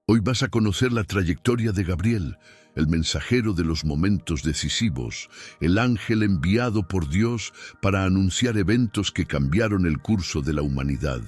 Hoy vas a conocer la trayectoria de Gabriel, el mensajero de los momentos decisivos, el ángel enviado por Dios para anunciar eventos que cambiaron el curso de la humanidad.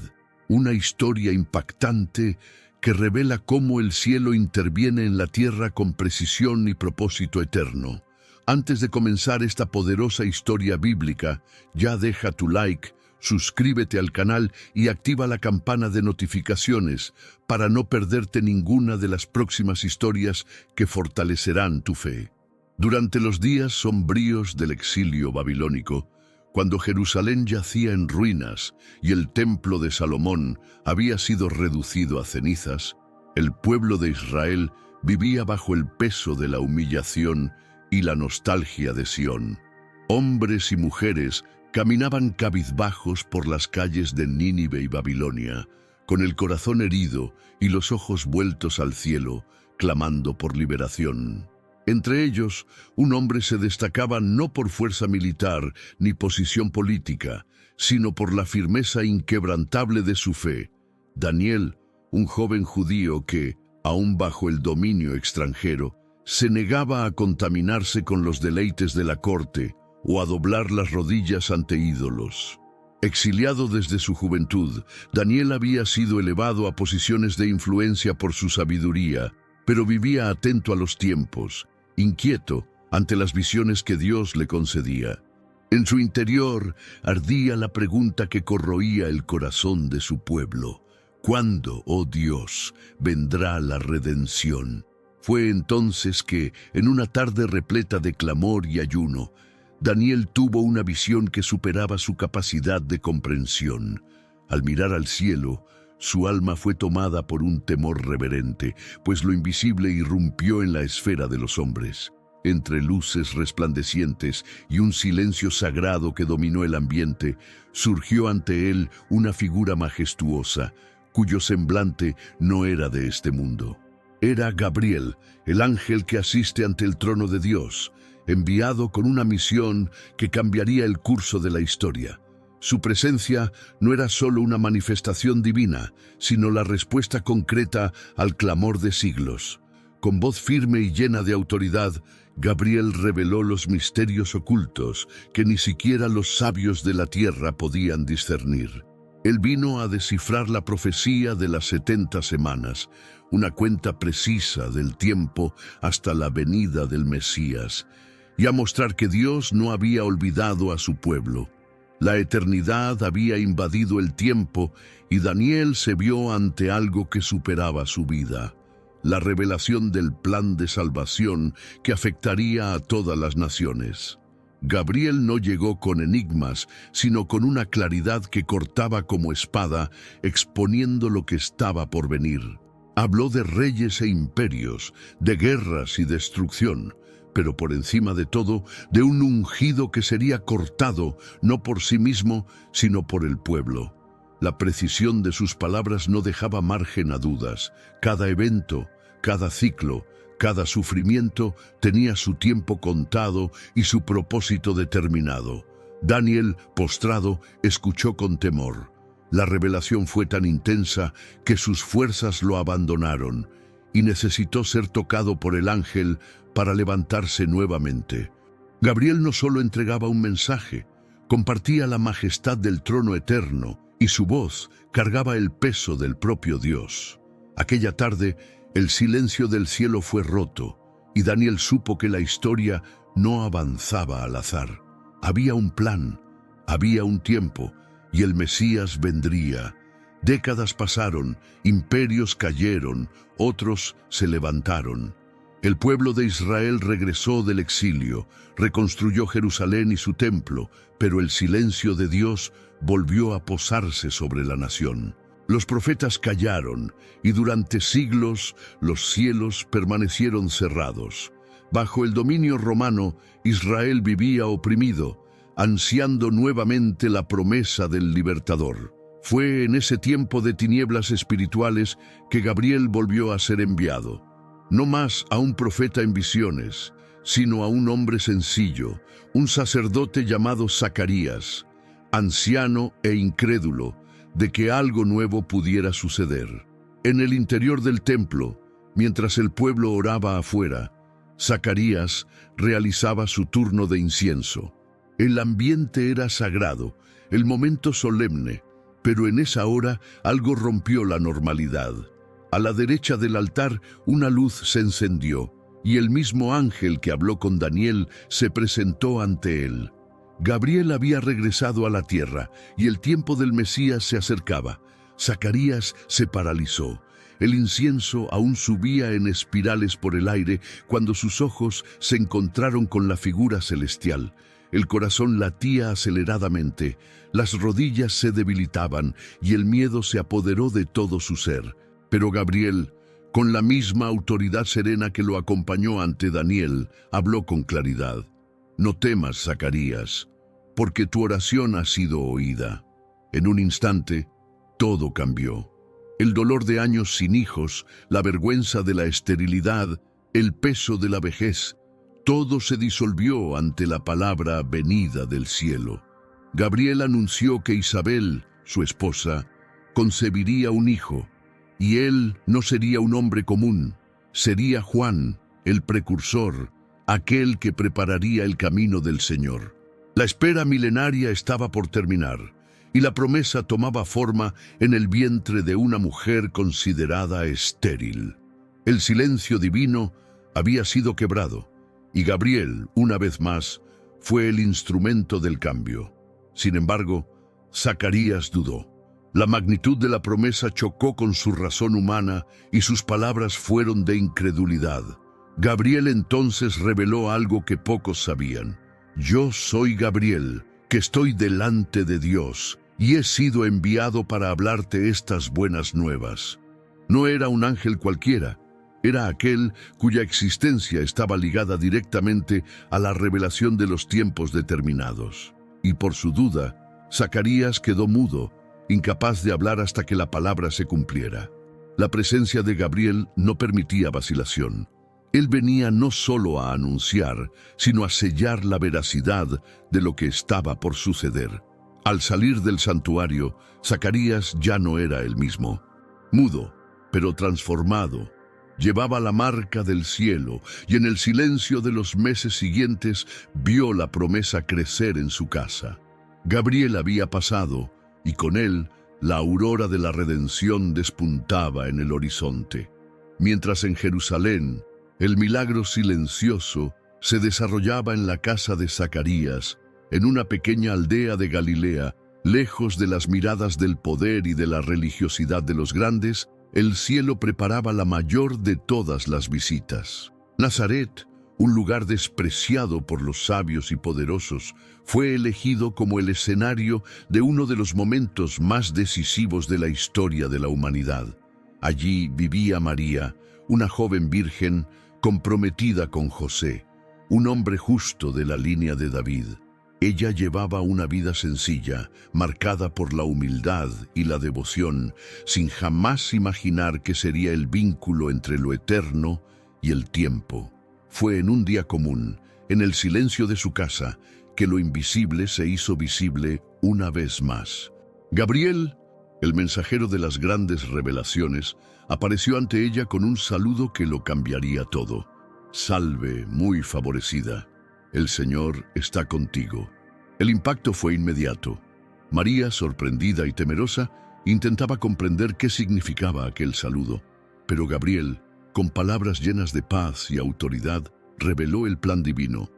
Una historia impactante que revela cómo el cielo interviene en la tierra con precisión y propósito eterno. Antes de comenzar esta poderosa historia bíblica, ya deja tu like, suscríbete al canal y activa la campana de notificaciones para no perderte ninguna de las próximas historias que fortalecerán tu fe. Durante los días sombríos del exilio babilónico, cuando Jerusalén yacía en ruinas y el templo de Salomón había sido reducido a cenizas, el pueblo de Israel vivía bajo el peso de la humillación y la nostalgia de Sión. Hombres y mujeres caminaban cabizbajos por las calles de Nínive y Babilonia, con el corazón herido y los ojos vueltos al cielo, clamando por liberación. Entre ellos, un hombre se destacaba no por fuerza militar ni posición política, sino por la firmeza inquebrantable de su fe. Daniel, un joven judío que, aún bajo el dominio extranjero, se negaba a contaminarse con los deleites de la corte o a doblar las rodillas ante ídolos. Exiliado desde su juventud, Daniel había sido elevado a posiciones de influencia por su sabiduría, pero vivía atento a los tiempos, inquieto ante las visiones que Dios le concedía. En su interior ardía la pregunta que corroía el corazón de su pueblo: ¿cuándo, oh Dios, vendrá la redención? Fue entonces que, en una tarde repleta de clamor y ayuno, Daniel tuvo una visión que superaba su capacidad de comprensión. Al mirar al cielo, su alma fue tomada por un temor reverente, pues lo invisible irrumpió en la esfera de los hombres. Entre luces resplandecientes y un silencio sagrado que dominó el ambiente, surgió ante él una figura majestuosa, cuyo semblante no era de este mundo. Era Gabriel, el ángel que asiste ante el trono de Dios, enviado con una misión que cambiaría el curso de la historia. Su presencia no era solo una manifestación divina, sino la respuesta concreta al clamor de siglos. Con voz firme y llena de autoridad, Gabriel reveló los misterios ocultos que ni siquiera los sabios de la tierra podían discernir. Él vino a descifrar la profecía de las 70 semanas, una cuenta precisa del tiempo hasta la venida del Mesías, y a mostrar que Dios no había olvidado a su pueblo. La eternidad había invadido el tiempo y Daniel se vio ante algo que superaba su vida: la revelación del plan de salvación que afectaría a todas las naciones. Gabriel no llegó con enigmas, sino con una claridad que cortaba como espada, exponiendo lo que estaba por venir. Habló de reyes e imperios, de guerras y destrucción, pero por encima de todo, de un ungido que sería cortado, no por sí mismo, sino por el pueblo. La precisión de sus palabras no dejaba margen a dudas. Cada evento, cada ciclo, cada sufrimiento tenía su tiempo contado y su propósito determinado. Daniel, postrado, escuchó con temor. La revelación fue tan intensa que sus fuerzas lo abandonaron y necesitó ser tocado por el ángel para levantarse nuevamente. Gabriel no solo entregaba un mensaje, compartía la majestad del trono eterno y su voz cargaba el peso del propio Dios. Aquella tarde, el silencio del cielo fue roto y Daniel supo que la historia no avanzaba al azar. Había un plan, había un tiempo y el Mesías vendría. Décadas pasaron, imperios cayeron, otros se levantaron. El pueblo de Israel regresó del exilio, reconstruyó Jerusalén y su templo, pero el silencio de Dios volvió a posarse sobre la nación. Los profetas callaron y durante siglos los cielos permanecieron cerrados. Bajo el dominio romano, Israel vivía oprimido, ansiando nuevamente la promesa del libertador. Fue en ese tiempo de tinieblas espirituales que Gabriel volvió a ser enviado. No más a un profeta en visiones, sino a un hombre sencillo, un sacerdote llamado Zacarías, anciano e incrédulo, de que algo nuevo pudiera suceder. En el interior del templo, Mientras el pueblo oraba afuera, Zacarías realizaba su turno de incienso. El ambiente era sagrado, el momento solemne, pero en esa hora algo rompió la normalidad. A la derecha del altar una luz se encendió, y el mismo ángel que habló con Daniel se presentó ante él. Gabriel había regresado a la tierra, y el tiempo del Mesías se acercaba. Zacarías se paralizó. El incienso aún subía en espirales por el aire cuando sus ojos se encontraron con la figura celestial. El corazón latía aceleradamente, las rodillas se debilitaban y el miedo se apoderó de todo su ser. Pero Gabriel, con la misma autoridad serena que lo acompañó ante Daniel, habló con claridad. «No temas, Zacarías, porque tu oración ha sido oída». En un instante, todo cambió. El dolor de años sin hijos, la vergüenza de la esterilidad, el peso de la vejez, todo se disolvió ante la palabra venida del cielo. Gabriel anunció que Isabel, su esposa, concebiría un hijo, y él no sería un hombre común, sería Juan, el precursor, aquel que prepararía el camino del Señor. La espera milenaria estaba por terminar, y la promesa tomaba forma en el vientre de una mujer considerada estéril. El silencio divino había sido quebrado, y Gabriel, una vez más, fue el instrumento del cambio. Sin embargo, Zacarías dudó. La magnitud de la promesa chocó con su razón humana y sus palabras fueron de incredulidad. Gabriel entonces reveló algo que pocos sabían. «Yo soy Gabriel, que estoy delante de Dios, y he sido enviado para hablarte estas buenas nuevas». No era un ángel cualquiera, era aquel cuya existencia estaba ligada directamente a la revelación de los tiempos determinados. Y por su duda, Zacarías quedó mudo, incapaz de hablar hasta que la palabra se cumpliera. La presencia de Gabriel no permitía vacilación. Él venía no solo a anunciar, sino a sellar la veracidad de lo que estaba por suceder. Al salir del santuario, Zacarías ya no era el mismo. Mudo, pero transformado, llevaba la marca del cielo y en el silencio de los meses siguientes vio la promesa crecer en su casa. Gabriel había pasado y con él la aurora de la redención despuntaba en el horizonte. Mientras en Jerusalén, el milagro silencioso se desarrollaba en la casa de Zacarías, en una pequeña aldea de Galilea, lejos de las miradas del poder y de la religiosidad de los grandes, el cielo preparaba la mayor de todas las visitas. Nazaret, un lugar despreciado por los sabios y poderosos, fue elegido como el escenario de uno de los momentos más decisivos de la historia de la humanidad. Allí vivía María, una joven virgen comprometida con José, un hombre justo de la línea de David. Ella llevaba una vida sencilla, marcada por la humildad y la devoción, sin jamás imaginar que sería el vínculo entre lo eterno y el tiempo. Fue en un día común, en el silencio de su casa, que lo invisible se hizo visible una vez más. Gabriel, el mensajero de las grandes revelaciones, apareció ante ella con un saludo que lo cambiaría todo. «Salve, muy favorecida. El Señor está contigo». El impacto fue inmediato. María, sorprendida y temerosa, intentaba comprender qué significaba aquel saludo. Pero Gabriel, con palabras llenas de paz y autoridad, reveló el plan divino.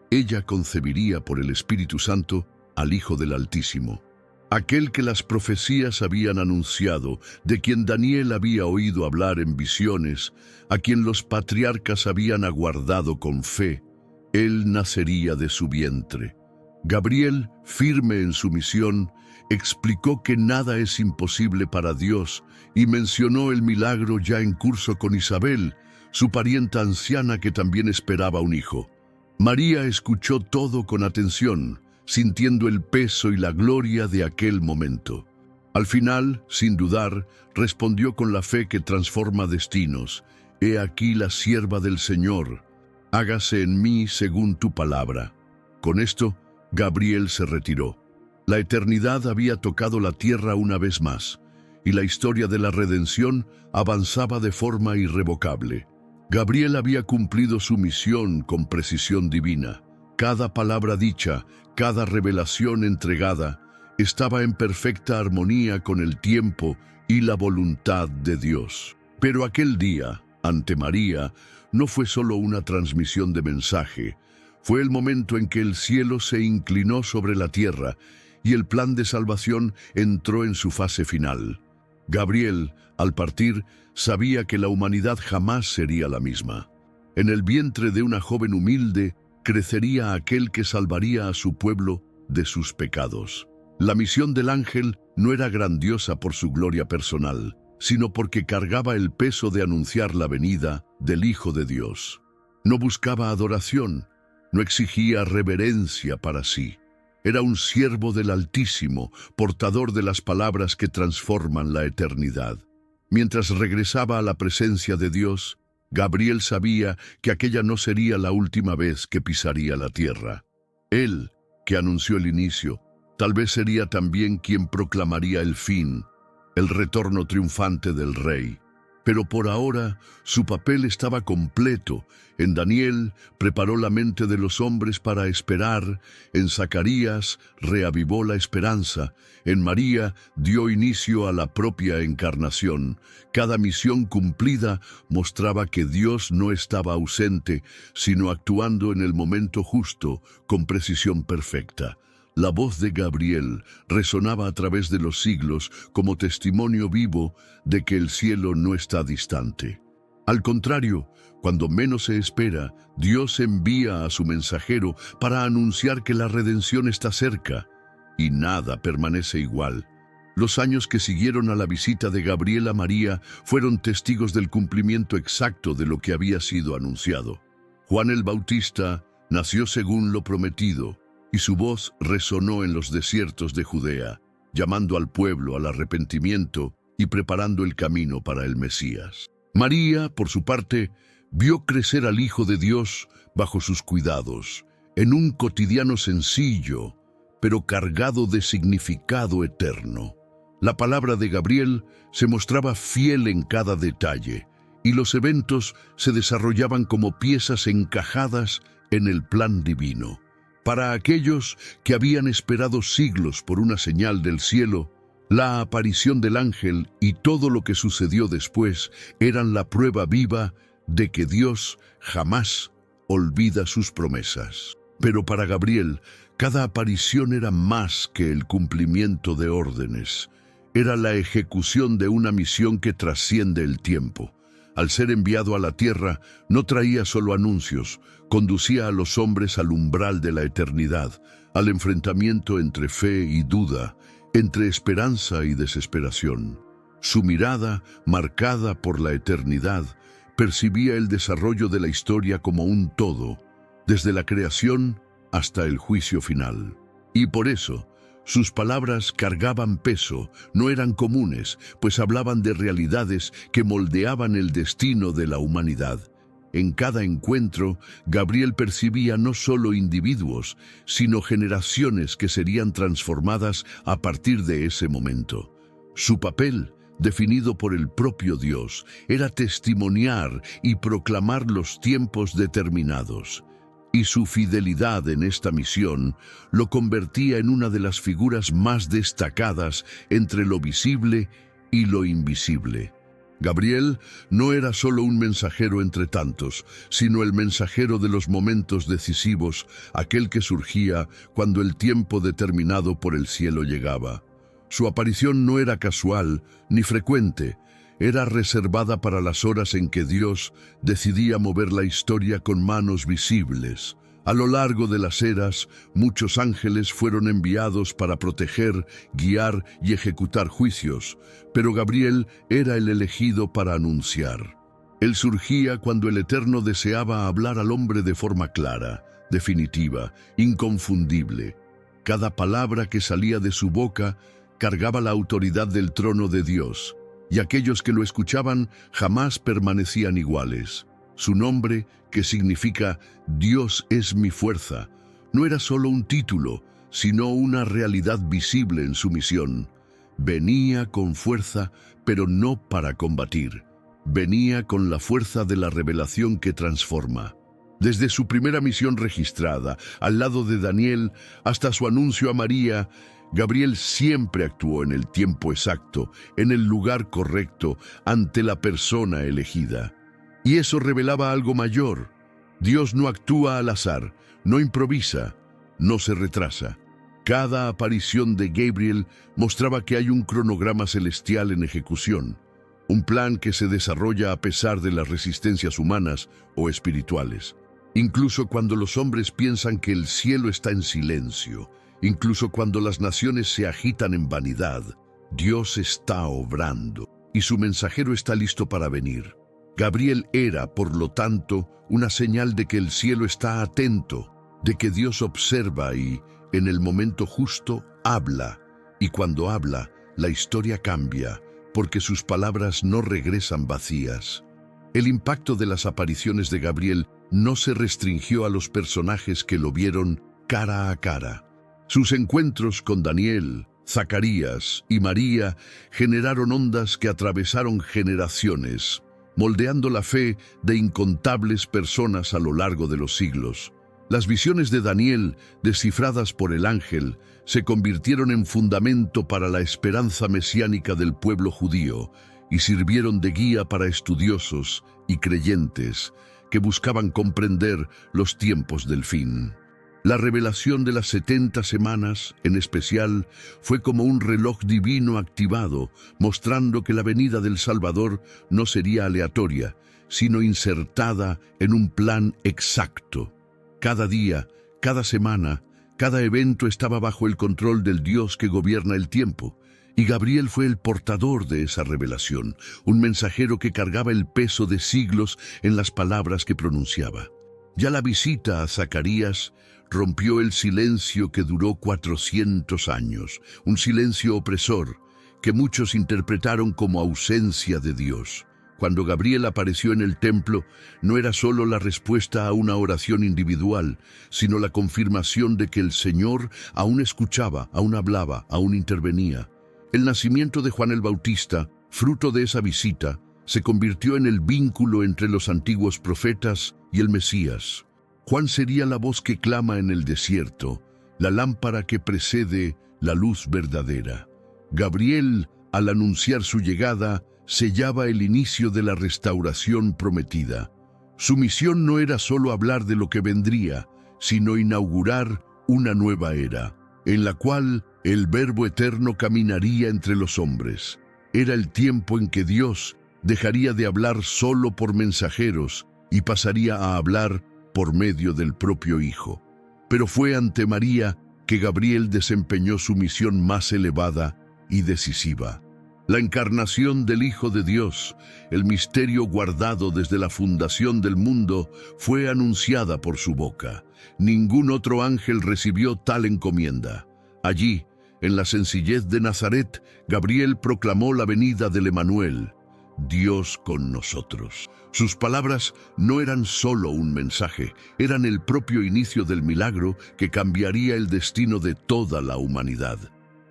Ella concebiría por el Espíritu Santo al Hijo del Altísimo, aquel que las profecías habían anunciado, de quien Daniel había oído hablar en visiones, a quien los patriarcas habían aguardado con fe. Él nacería de su vientre. Gabriel, firme en su misión, explicó que nada es imposible para Dios y mencionó el milagro ya en curso con Isabel, su parienta anciana que también esperaba un hijo. María escuchó todo con atención, sintiendo el peso y la gloria de aquel momento. Al final, sin dudar, respondió con la fe que transforma destinos: «He aquí la sierva del Señor, hágase en mí según tu palabra». Con esto, Gabriel se retiró. La eternidad había tocado la tierra una vez más, y la historia de la redención avanzaba de forma irrevocable. Gabriel había cumplido su misión con precisión divina. Cada palabra dicha, cada revelación entregada, estaba en perfecta armonía con el tiempo y la voluntad de Dios. Pero aquel día, ante María, no fue solo una transmisión de mensaje, fue el momento en que el cielo se inclinó sobre la tierra y el plan de salvación entró en su fase final. Gabriel, al partir, sabía que la humanidad jamás sería la misma. En el vientre de una joven humilde crecería aquel que salvaría a su pueblo de sus pecados. La misión del ángel no era grandiosa por su gloria personal, sino porque cargaba el peso de anunciar la venida del Hijo de Dios. No buscaba adoración, no exigía reverencia para sí. Era un siervo del Altísimo, portador de las palabras que transforman la eternidad. Mientras regresaba a la presencia de Dios, Gabriel sabía que aquella no sería la última vez que pisaría la tierra. Él, que anunció el inicio, tal vez sería también quien proclamaría el fin, el retorno triunfante del Rey. Pero por ahora su papel estaba completo. En Daniel preparó la mente de los hombres para esperar, en Zacarías reavivó la esperanza, en María dio inicio a la propia encarnación. Cada misión cumplida mostraba que Dios no estaba ausente, sino actuando en el momento justo, con precisión perfecta. La voz de Gabriel resonaba a través de los siglos como testimonio vivo de que el cielo no está distante. Al contrario, cuando menos se espera, Dios envía a su mensajero para anunciar que la redención está cerca, y nada permanece igual. Los años que siguieron a la visita de Gabriel a María fueron testigos del cumplimiento exacto de lo que había sido anunciado. Juan el Bautista nació según lo prometido, y su voz resonó en los desiertos de Judea, llamando al pueblo al arrepentimiento y preparando el camino para el Mesías. María, por su parte, vio crecer al Hijo de Dios bajo sus cuidados, en un cotidiano sencillo, pero cargado de significado eterno. La palabra de Gabriel se mostraba fiel en cada detalle, y los eventos se desarrollaban como piezas encajadas en el plan divino. Para aquellos que habían esperado siglos por una señal del cielo, la aparición del ángel y todo lo que sucedió después eran la prueba viva de que Dios jamás olvida sus promesas. Pero para Gabriel, cada aparición era más que el cumplimiento de órdenes. Era la ejecución de una misión que trasciende el tiempo. Al ser enviado a la tierra, no traía solo anuncios, conducía a los hombres al umbral de la eternidad, al enfrentamiento entre fe y duda, entre esperanza y desesperación. Su mirada, marcada por la eternidad, percibía el desarrollo de la historia como un todo, desde la creación hasta el juicio final. Y por eso, sus palabras cargaban peso, no eran comunes, pues hablaban de realidades que moldeaban el destino de la humanidad. En cada encuentro, Gabriel percibía no solo individuos, sino generaciones que serían transformadas a partir de ese momento. Su papel, definido por el propio Dios, era testimoniar y proclamar los tiempos determinados. Y su fidelidad en esta misión lo convertía en una de las figuras más destacadas entre lo visible y lo invisible. Gabriel no era solo un mensajero entre tantos, sino el mensajero de los momentos decisivos, aquel que surgía cuando el tiempo determinado por el cielo llegaba. Su aparición no era casual ni frecuente, era reservada para las horas en que Dios decidía mover la historia con manos visibles. A lo largo de las eras, muchos ángeles fueron enviados para proteger, guiar y ejecutar juicios, pero Gabriel era el elegido para anunciar. Él surgía cuando el Eterno deseaba hablar al hombre de forma clara, definitiva, inconfundible. Cada palabra que salía de su boca cargaba la autoridad del trono de Dios, y aquellos que lo escuchaban jamás permanecían iguales. Su nombre, que significa Dios es mi fuerza, no era solo un título, sino una realidad visible en su misión. Venía con fuerza, pero no para combatir. Venía con la fuerza de la revelación que transforma. Desde su primera misión registrada, al lado de Daniel, hasta su anuncio a María, Gabriel siempre actuó en el tiempo exacto, en el lugar correcto, ante la persona elegida. Y eso revelaba algo mayor. Dios no actúa al azar, no improvisa, no se retrasa. Cada aparición de Gabriel mostraba que hay un cronograma celestial en ejecución, un plan que se desarrolla a pesar de las resistencias humanas o espirituales. Incluso cuando los hombres piensan que el cielo está en silencio, incluso cuando las naciones se agitan en vanidad, Dios está obrando y su mensajero está listo para venir. Gabriel era, por lo tanto, una señal de que el cielo está atento, de que Dios observa y, en el momento justo, habla. Y cuando habla, la historia cambia, porque sus palabras no regresan vacías. El impacto de las apariciones de Gabriel no se restringió a los personajes que lo vieron cara a cara. Sus encuentros con Daniel, Zacarías y María generaron ondas que atravesaron generaciones, moldeando la fe de incontables personas a lo largo de los siglos. Las visiones de Daniel, descifradas por el ángel, se convirtieron en fundamento para la esperanza mesiánica del pueblo judío y sirvieron de guía para estudiosos y creyentes que buscaban comprender los tiempos del fin. La revelación de las 70 semanas, en especial, fue como un reloj divino activado, mostrando que la venida del Salvador no sería aleatoria, sino insertada en un plan exacto. Cada día, cada semana, cada evento estaba bajo el control del Dios que gobierna el tiempo, y Gabriel fue el portador de esa revelación, un mensajero que cargaba el peso de siglos en las palabras que pronunciaba. Ya la visita a Zacarías rompió el silencio que duró 400 años, un silencio opresor que muchos interpretaron como ausencia de Dios. Cuando Gabriel apareció en el templo, no era solo la respuesta a una oración individual, sino la confirmación de que el Señor aún escuchaba, aún hablaba, aún intervenía. El nacimiento de Juan el Bautista, fruto de esa visita, se convirtió en el vínculo entre los antiguos profetas y el Mesías. Juan sería la voz que clama en el desierto, la lámpara que precede la luz verdadera. Gabriel, al anunciar su llegada, sellaba el inicio de la restauración prometida. Su misión no era solo hablar de lo que vendría, sino inaugurar una nueva era, en la cual el Verbo eterno caminaría entre los hombres. Era el tiempo en que Dios dejaría de hablar solo por mensajeros y pasaría a hablar por medio del propio Hijo. Pero fue ante María que Gabriel desempeñó su misión más elevada y decisiva. La encarnación del Hijo de Dios, el misterio guardado desde la fundación del mundo, fue anunciada por su boca. Ningún otro ángel recibió tal encomienda. Allí, en la sencillez de Nazaret, Gabriel proclamó la venida del Emanuel, Dios con nosotros. Sus palabras no eran solo un mensaje, eran el propio inicio del milagro que cambiaría el destino de toda la humanidad.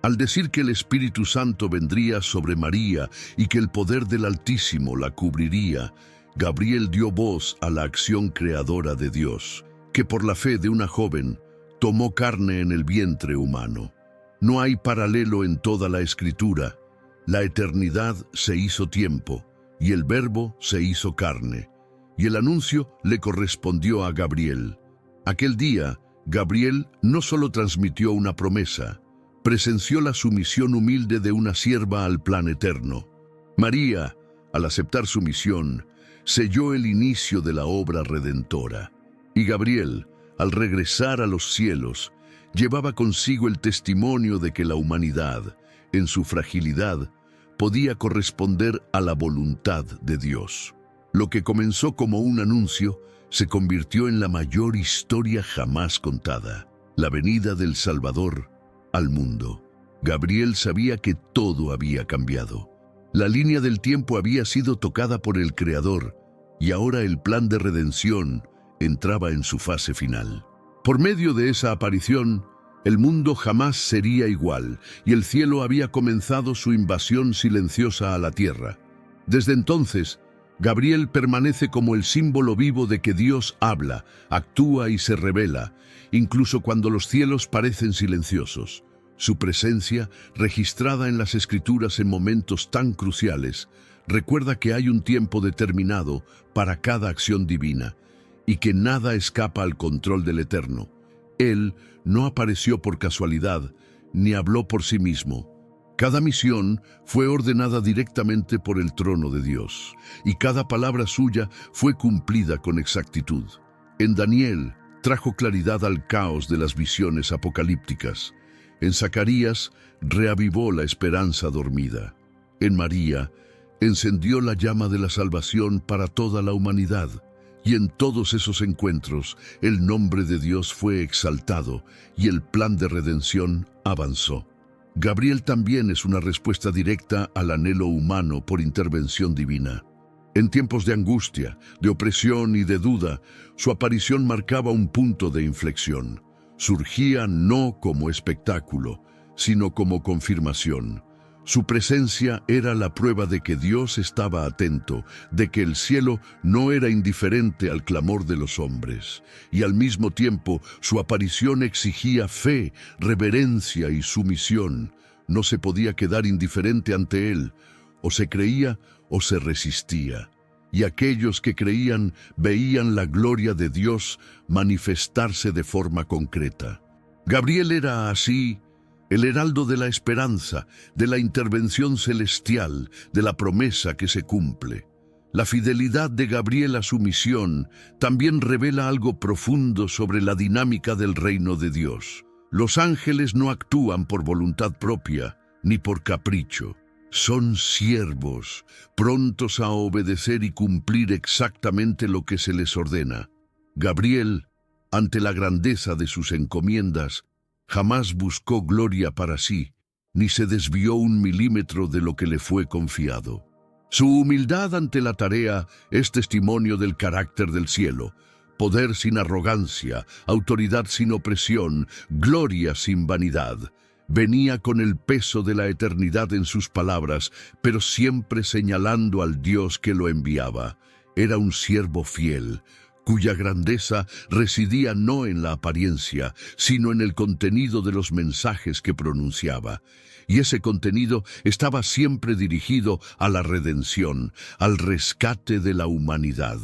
Al decir que el Espíritu Santo vendría sobre María y que el poder del Altísimo la cubriría, Gabriel dio voz a la acción creadora de Dios, que por la fe de una joven tomó carne en el vientre humano. No hay paralelo en toda la Escritura. La eternidad se hizo tiempo, y el Verbo se hizo carne, y el anuncio le correspondió a Gabriel. Aquel día, Gabriel no solo transmitió una promesa, presenció la sumisión humilde de una sierva al plan eterno. María, al aceptar su misión, selló el inicio de la obra redentora. Y Gabriel, al regresar a los cielos, llevaba consigo el testimonio de que la humanidad, en su fragilidad, podía corresponder a la voluntad de Dios. Lo que comenzó como un anuncio se convirtió en la mayor historia jamás contada, la venida del Salvador al mundo. Gabriel sabía que todo había cambiado. La línea del tiempo había sido tocada por el Creador y ahora el plan de redención entraba en su fase final. Por medio de esa aparición, El mundo jamás sería igual, y el cielo había comenzado su invasión silenciosa a la tierra. Desde entonces, Gabriel permanece como el símbolo vivo de que Dios habla, actúa y se revela, incluso cuando los cielos parecen silenciosos. Su presencia, registrada en las Escrituras en momentos tan cruciales, recuerda que hay un tiempo determinado para cada acción divina y que nada escapa al control del Eterno. Él no apareció por casualidad, ni habló por sí mismo. Cada misión fue ordenada directamente por el trono de Dios, y cada palabra suya fue cumplida con exactitud. En Daniel trajo claridad al caos de las visiones apocalípticas. En Zacarías reavivó la esperanza dormida. En María encendió la llama de la salvación para toda la humanidad. Y en todos esos encuentros, el nombre de Dios fue exaltado y el plan de redención avanzó. Gabriel también es una respuesta directa al anhelo humano por intervención divina. En tiempos de angustia, de opresión y de duda, su aparición marcaba un punto de inflexión. Surgía no como espectáculo, sino como confirmación. Su presencia era la prueba de que Dios estaba atento, de que el cielo no era indiferente al clamor de los hombres, y al mismo tiempo su aparición exigía fe, reverencia y sumisión. No se podía quedar indiferente ante él, o se creía o se resistía. Y aquellos que creían veían la gloria de Dios manifestarse de forma concreta. Gabriel era así el heraldo de la esperanza, de la intervención celestial, de la promesa que se cumple. La fidelidad de Gabriel a su misión también revela algo profundo sobre la dinámica del reino de Dios. Los ángeles no actúan por voluntad propia, ni por capricho. Son siervos, prontos a obedecer y cumplir exactamente lo que se les ordena. Gabriel, ante la grandeza de sus encomiendas, jamás buscó gloria para sí, ni se desvió un milímetro de lo que le fue confiado. Su humildad ante la tarea es testimonio del carácter del cielo: poder sin arrogancia, autoridad sin opresión, gloria sin vanidad. Venía con el peso de la eternidad en sus palabras, pero siempre señalando al Dios que lo enviaba. Era un siervo fiel, cuya grandeza residía no en la apariencia, sino en el contenido de los mensajes que pronunciaba. Y ese contenido estaba siempre dirigido a la redención, al rescate de la humanidad.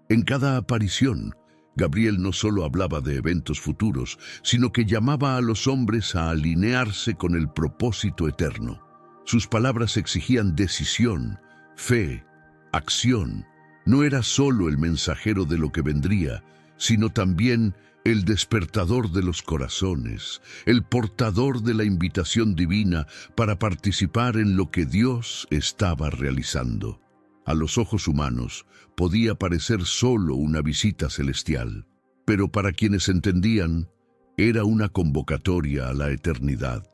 En cada aparición, Gabriel no solo hablaba de eventos futuros, sino que llamaba a los hombres a alinearse con el propósito eterno. Sus palabras exigían decisión, fe, acción. No era solo el mensajero de lo que vendría, sino también el despertador de los corazones, el portador de la invitación divina para participar en lo que Dios estaba realizando. A los ojos humanos podía parecer solo una visita celestial, pero para quienes entendían, era una convocatoria a la eternidad.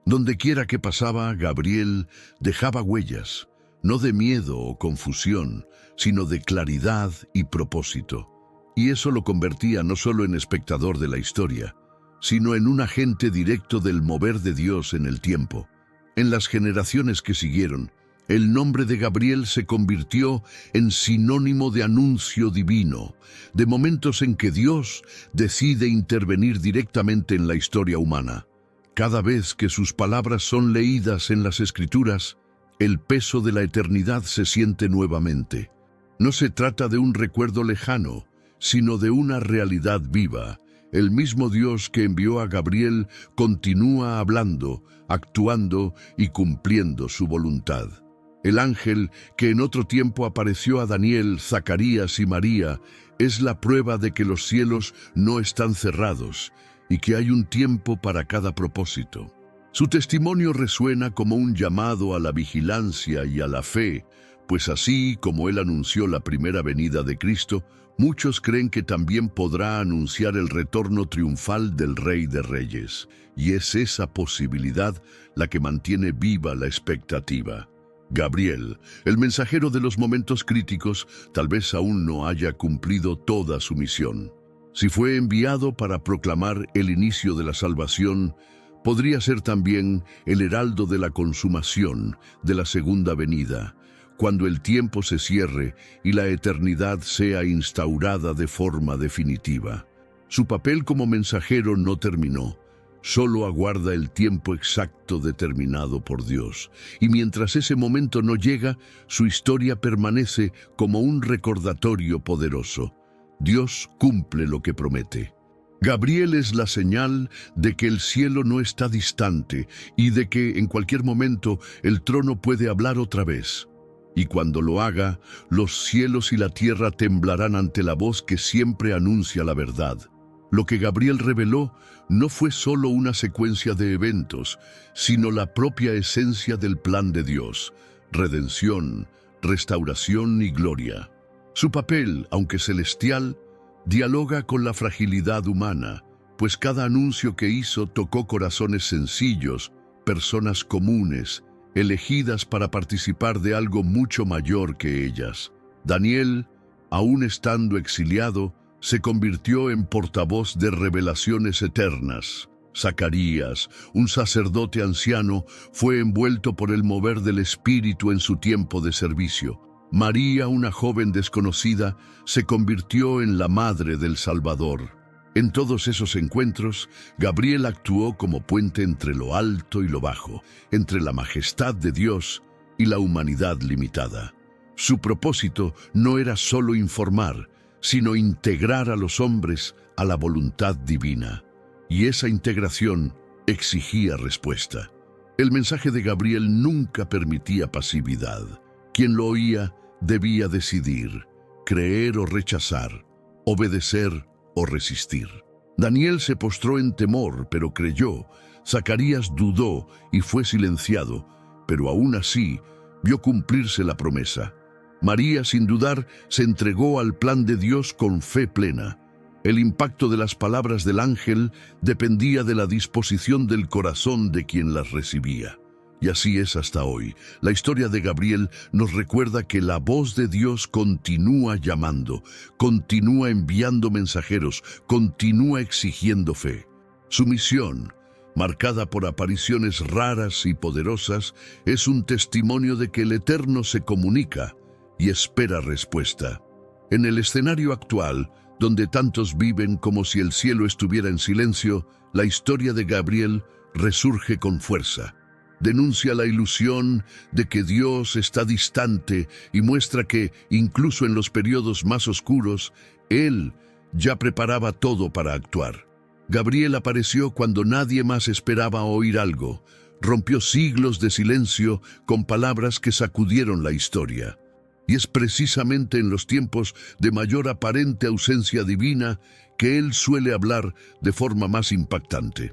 Donde quiera que pasaba, Gabriel dejaba huellas, no de miedo o confusión, sino de claridad y propósito. Y eso lo convertía no solo en espectador de la historia, sino en un agente directo del mover de Dios en el tiempo. En las generaciones que siguieron, el nombre de Gabriel se convirtió en sinónimo de anuncio divino, de momentos en que Dios decide intervenir directamente en la historia humana. Cada vez que sus palabras son leídas en las Escrituras, el peso de la eternidad se siente nuevamente. No se trata de un recuerdo lejano, sino de una realidad viva. El mismo Dios que envió a Gabriel continúa hablando, actuando y cumpliendo su voluntad. El ángel que en otro tiempo apareció a Daniel, Zacarías y María es la prueba de que los cielos no están cerrados y que hay un tiempo para cada propósito. Su testimonio resuena como un llamado a la vigilancia y a la fe, pues así como él anunció la primera venida de Cristo, muchos creen que también podrá anunciar el retorno triunfal del Rey de Reyes, y es esa posibilidad la que mantiene viva la expectativa. Gabriel, el mensajero de los momentos críticos, tal vez aún no haya cumplido toda su misión. Si fue enviado para proclamar el inicio de la salvación, podría ser también el heraldo de la consumación, de la segunda venida, cuando el tiempo se cierre y la eternidad sea instaurada de forma definitiva. Su papel como mensajero no terminó, solo aguarda el tiempo exacto determinado por Dios, y mientras ese momento no llega, su historia permanece como un recordatorio poderoso. Dios cumple lo que promete. Gabriel es la señal de que el cielo no está distante y de que en cualquier momento el trono puede hablar otra vez. Y cuando lo haga, los cielos y la tierra temblarán ante la voz que siempre anuncia la verdad. Lo que Gabriel reveló no fue solo una secuencia de eventos, sino la propia esencia del plan de Dios: redención, restauración y gloria. Su papel, aunque celestial, dialoga con la fragilidad humana, pues cada anuncio que hizo tocó corazones sencillos, personas comunes, elegidas para participar de algo mucho mayor que ellas. Daniel, aún estando exiliado, se convirtió en portavoz de revelaciones eternas. Zacarías, un sacerdote anciano, fue envuelto por el mover del Espíritu en su tiempo de servicio. María, una joven desconocida, se convirtió en la madre del Salvador. En todos esos encuentros, Gabriel actuó como puente entre lo alto y lo bajo, entre la majestad de Dios y la humanidad limitada. Su propósito no era solo informar, sino integrar a los hombres a la voluntad divina. Y esa integración exigía respuesta. El mensaje de Gabriel nunca permitía pasividad. Quien lo oía debía decidir, creer o rechazar, obedecer o resistir. Daniel se postró en temor, pero creyó. Zacarías dudó y fue silenciado, pero aún así vio cumplirse la promesa. María, sin dudar, se entregó al plan de Dios con fe plena. El impacto de las palabras del ángel dependía de la disposición del corazón de quien las recibía. Y así es hasta hoy. La historia de Gabriel nos recuerda que la voz de Dios continúa llamando, continúa enviando mensajeros, continúa exigiendo fe. Su misión, marcada por apariciones raras y poderosas, es un testimonio de que el Eterno se comunica y espera respuesta. En el escenario actual, donde tantos viven como si el cielo estuviera en silencio, la historia de Gabriel resurge con fuerza. Denuncia la ilusión de que Dios está distante y muestra que, incluso en los periodos más oscuros, Él ya preparaba todo para actuar. Gabriel apareció cuando nadie más esperaba oír algo. Rompió siglos de silencio con palabras que sacudieron la historia. Y es precisamente en los tiempos de mayor aparente ausencia divina que Él suele hablar de forma más impactante.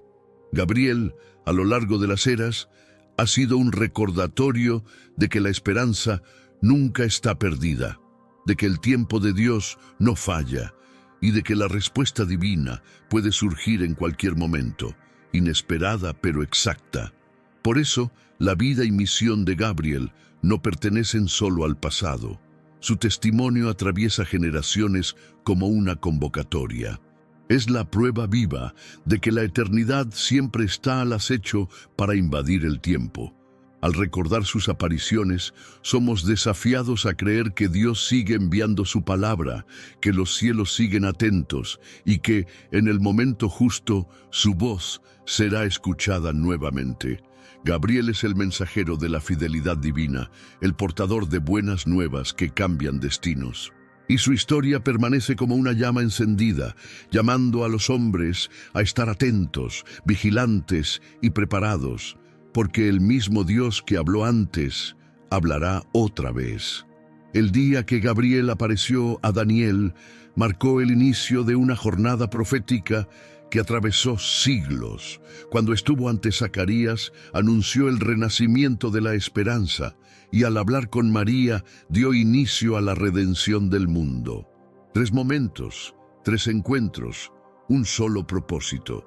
Gabriel, a lo largo de las eras, ha sido un recordatorio de que la esperanza nunca está perdida, de que el tiempo de Dios no falla y de que la respuesta divina puede surgir en cualquier momento, inesperada pero exacta. Por eso, la vida y misión de Gabriel no pertenecen solo al pasado. Su testimonio atraviesa generaciones como una convocatoria. Es la prueba viva de que la eternidad siempre está al acecho para invadir el tiempo. Al recordar sus apariciones, somos desafiados a creer que Dios sigue enviando su palabra, que los cielos siguen atentos y que, en el momento justo, su voz será escuchada nuevamente. Gabriel es el mensajero de la fidelidad divina, el portador de buenas nuevas que cambian destinos. Y su historia permanece como una llama encendida, llamando a los hombres a estar atentos, vigilantes y preparados, porque el mismo Dios que habló antes, hablará otra vez. El día que Gabriel apareció a Daniel marcó el inicio de una jornada profética que atravesó siglos. Cuando estuvo ante Zacarías, anunció el renacimiento de la esperanza, y al hablar con María, dio inicio a la redención del mundo. 3 momentos, 3 encuentros, un solo propósito: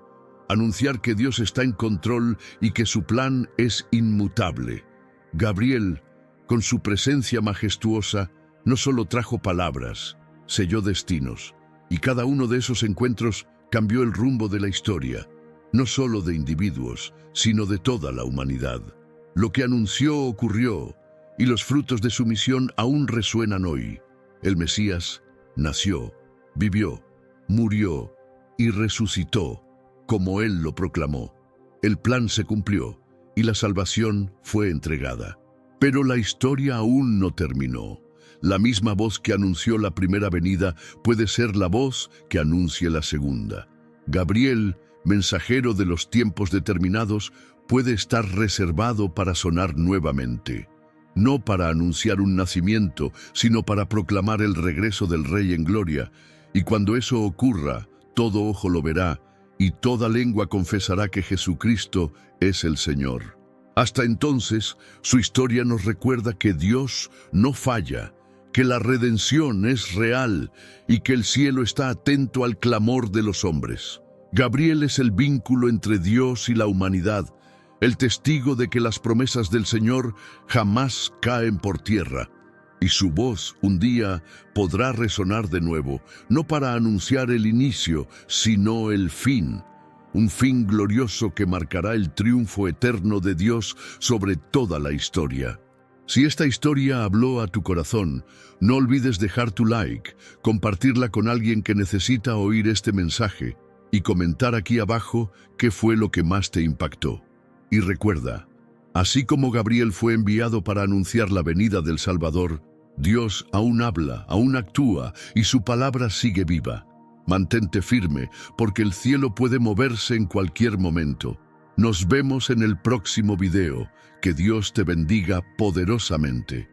anunciar que Dios está en control y que su plan es inmutable. Gabriel, con su presencia majestuosa, no solo trajo palabras, selló destinos, Y cada uno de esos encuentros cambió el rumbo de la historia, no solo de individuos, sino de toda la humanidad. Lo que anunció ocurrió, y los frutos de su misión aún resuenan hoy. El Mesías nació, vivió, murió y resucitó, como Él lo proclamó. El plan se cumplió y la salvación fue entregada. Pero la historia aún no terminó. La misma voz que anunció la primera venida puede ser la voz que anuncie la segunda. Gabriel, mensajero de los tiempos determinados, puede estar reservado para sonar nuevamente. No para anunciar un nacimiento, sino para proclamar el regreso del Rey en gloria. Y cuando eso ocurra, todo ojo lo verá, y toda lengua confesará que Jesucristo es el Señor. Hasta entonces, su historia nos recuerda que Dios no falla, que la redención es real y que el cielo está atento al clamor de los hombres. Gabriel es el vínculo entre Dios y la humanidad, el testigo de que las promesas del Señor jamás caen por tierra, y su voz un día podrá resonar de nuevo, no para anunciar el inicio, sino el fin, un fin glorioso que marcará el triunfo eterno de Dios sobre toda la historia. Si esta historia habló a tu corazón, no olvides dejar tu like, compartirla con alguien que necesita oír este mensaje y comentar aquí abajo qué fue lo que más te impactó. Y recuerda, así como Gabriel fue enviado para anunciar la venida del Salvador, Dios aún habla, aún actúa y su palabra sigue viva. Mantente firme, porque el cielo puede moverse en cualquier momento. Nos vemos en el próximo video. Que Dios te bendiga poderosamente.